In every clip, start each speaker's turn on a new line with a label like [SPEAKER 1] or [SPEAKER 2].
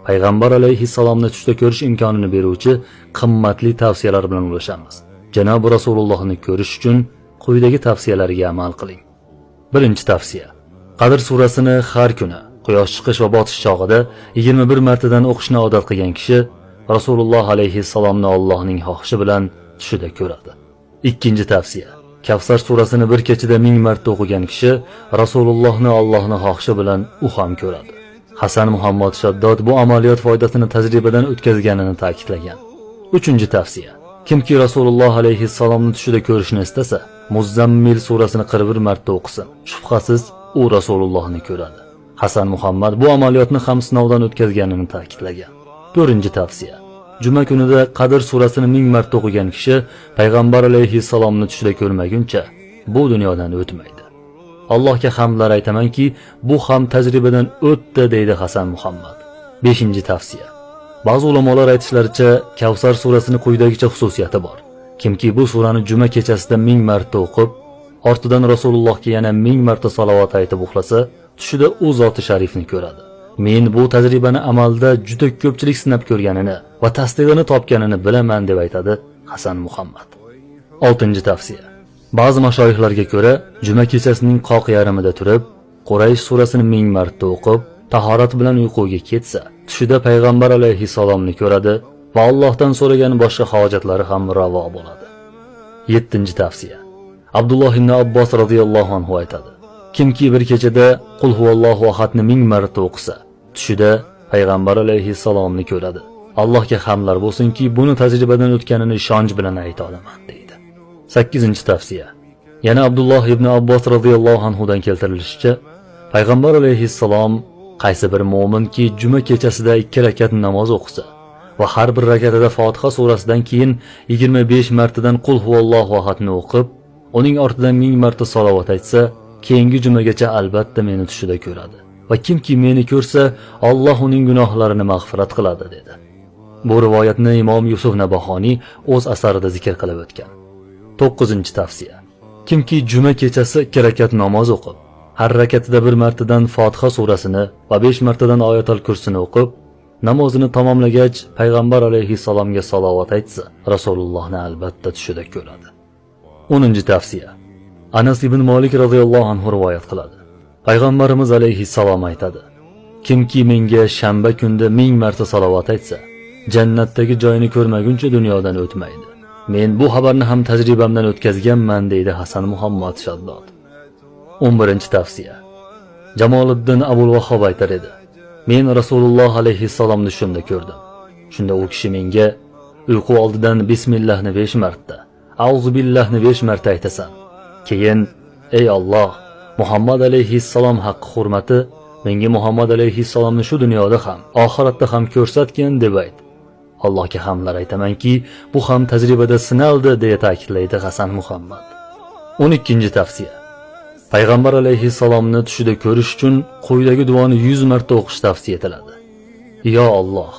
[SPEAKER 1] payg'ambar alayhissalomni tushda ko'rish imkonini beruvchi qimmatli tavsiyalar bilan ulashamiz. Janob Rasulullohni ko'rish uchun quyidagi tavsiyalarga amal qiling. Birinchi tavsiya: Qadr surasini har kuni quyosh chiqish va botish chog'ida 21 martadan o'qishni odat qilgan kishi Rasululloh alayhissalomni Allohning xohishi bilan tushida ko'radi. Ikkinchi tavsiya: Kavsar surasini bir kechada 1000 marta o'qigan kishi Rasulullohni Allohning xohishi bilan u ham ko'radi. Hasan Muhammad Shaddod bu amaliyot foydasini tajribadan o'tkazganini ta'kidlagan. Uchinchi tavsiya: Kimki Rasululloh alayhissalomni tushida ko'rishni istasa, Muzzammil surasini 41 marta o'qisin. Shubhasiz, u Rasulullohni ko'radi. Hasan Muhammad bu amaliyotni ham sinovdan o'tkazganini ta'kidlagan. To'rtinchi tavsiya: Juma kunida Qadr surasini 1000 marta o'qigan kishi payg'ambar alayhissalomni tushida ko'rmaguncha bu dunyodan o'tmaydi. Allohga hamdlar aytamanki, bu ham tajribadan o'tdi, deydi Hasan Muhammad. Beshinchi tavsiya: Ba'zi ulamolar aytishlaricha, Kavsar surasini quyidagicha xususiyati bor. Kimki bu surani juma kechasida 1000 marta o'qib, ortidan Rasulullohga yana 1000 marta salovat aytib uxlasa, tushida u zoti sharifni ko'radi. Men bu tajribani amalda juda ko'pchilik sinab ko'rganini va tasdig'ini topganini bilaman, deb aytadi Hasan Muhammad. 6-tavsiya: Ba'zi mashoyixlarga ko'ra, juma kechasining qoq yarimida turib, Quraysh surasini 1000 marta o'qib, tahorat bilan uyquga ketsa, tushida payg'ambar alayhissalomni ko'radi va Allohdan so'ragan boshqa hojatlari ham ravo bo'ladi. 7-tavsiya: Abdulloh ibn Abbos radhiyallohu anhu aytadi: Kimki bir kechada Qul huvallohu ahadni 1000 marta o'qisa, tushida payg'ambar alayhissalomni ko'radi. Allohga hamdlar bo'lsinki, buni tajribadan o'tganini ishonch bilan ayta olaman, deydi. 8-tavsiya: Yana Abdulloh ibn Abbos radhiyallohu anhu dan keltirilishicha, payg'ambar alayhissalom qaysi bir mu'minki juma kechasida 2 rakat namoz o'qisa va har bir rakatida Fotiha surasidan keyin 25 martadan Qul huvallohu ahadni o'qib, uning ortidan 1000 marta salovat aytsa, keyingi jumagacha albatta meni tushida ko'radi. Va kimki meni ko'rsa, Alloh uning gunohlarini mag'firat qiladi, dedi. Bu rivoyatni Imom Yusuf Nabahoniy o'z asarida zikr qilib o'tgan. 9-tavsiya: Kimki juma kechasi 2 rakat namoz o'qib, har rakatida 1 martadan Fotiha surasini va 5 martadan Oyatul Kursini o'qib, namozini tamomlagach payg'ambar alayhissalomga salovat aytsa, Rasulullohni albatta tushida ko'radi. 10-tavsiya: Anas ibn Malik radhiyallohu anhu rivoyat qiladi. Payg'ambarimiz alayhissalom aytadi: Kimki menga shanba kunda 1000 marta salovat aytsa, jannatdagi joyini ko'rmaguncha dunyodan o'tmaydi. Men bu xabarni ham tajribamdan o'tkazganman, deydi Hasan Muhammad Shaddod. 11-tavsiya: Jamoliddin Abul Vahhob aytar edi: Men Rasululloh alayhissalomni shunda ko'rdim. Shunda u kishi menga uyqu oldidan bismillahni 5 marta, auzu billahni 5 marta aytasan. Keyin, ey Alloh, Muhammad alayhissalom haqqi hurmati, menga Muhammad alayhissalomni shu dunyoda ham, oxiratda ham ko'rsatgan, deb ayt. Allohga hamdlar aytamanki, bu ham tajribada sinaldi, deya ta'kidlaydi Hasan Muhammad. 12-tavsiya: Payg'ambar alayhissalomni tushida ko'rish uchun quyidagi duoni 100 marta o'qish tavsiya etiladi. Yo Alloh,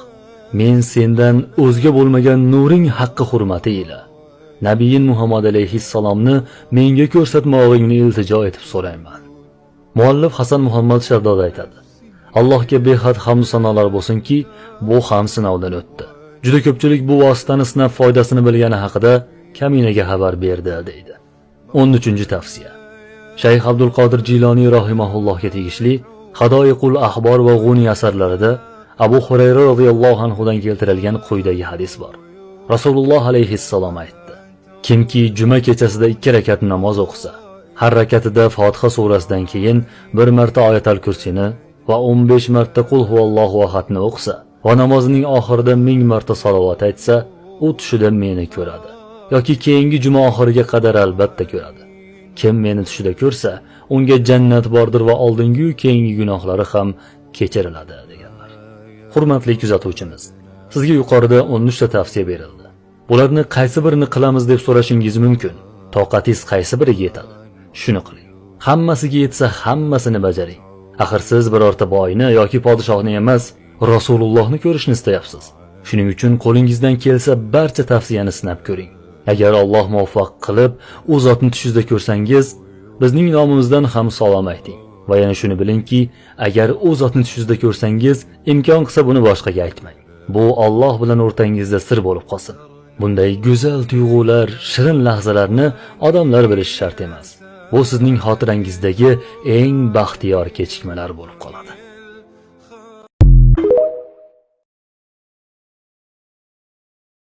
[SPEAKER 1] men sendan o'zga bo'lmagan nuring haqqi hurmati ila Nabiyin Muhammad alayhissalomni menga ko'rsatmog'ingni iltijo etib so'rayman. Muallif Hasan Muhammad Shaddod aytadi: Allohga behad hamd sanolar bo'lsinki, bu ham sinovdan o'tdi. Juda ko'pchilik bu vositani sinab foydasini bilgani haqida kaminaga xabar berdi, deydi. 13-tavsiya: Shayx Abdul Qodir Jiloniy rahimahullohga tegishli Hadoiqul Ahbor va G'uni asarlarida Abu Hurayra radhiyallohu anhu dan keltirilgan quyidagi hadis bor. Rasululloh alayhissalom aytdi: Kimki juma kechasida 2 rakat namoz o'qisa, har rakatida Fotiha surasidan keyin 1 marta Oyatul Kursini va 15 marta Qul huvallohu ahadni o'qisa va namozining oxirida 1000 marta salovat aytsa, u tushida meni ko'radi yoki keyingi juma oxiriga qadar albatta ko'radi. Kim meni tushida ko'rsa, unga jannat bordir va oldingi va keyingi gunohlari ham kechiriladi, deganlar. Hurmatli kuzatuvchimiz, sizga yuqorida 13 ta tavsiya berildi. Bularni qaysi birini qilamiz deb so'rashingiz mumkin. Toqatingiz qaysi biriga yetadi? Shuni qiling. Hammasiga yetsa hammasini bajaring. Axir siz birorta boyni yoki podshohni emas, Rasulullohni ko'rishni istayapsiz. Shuning uchun qo'lingizdan kelsa barcha tavsiyani sinab ko'ring. Agar Alloh muvaffaq qilib, u zotni tushingizda ko'rsangiz, bizning nomimizdan ham salom ayting. Va yana shuni bilingki, agar u zotni tushingizda ko'rsangiz, imkon qilsa buni boshqaga aytmang. Bu Alloh bilan o'rtangizda sir bo'lib qolsin. Bunday go'zal tuyg'ular, shirin lahzalarni odamlar bilishi shart emas. Bu sizning xotirangizdagi eng baxtiyor kechikmalar bo'lib qoladi.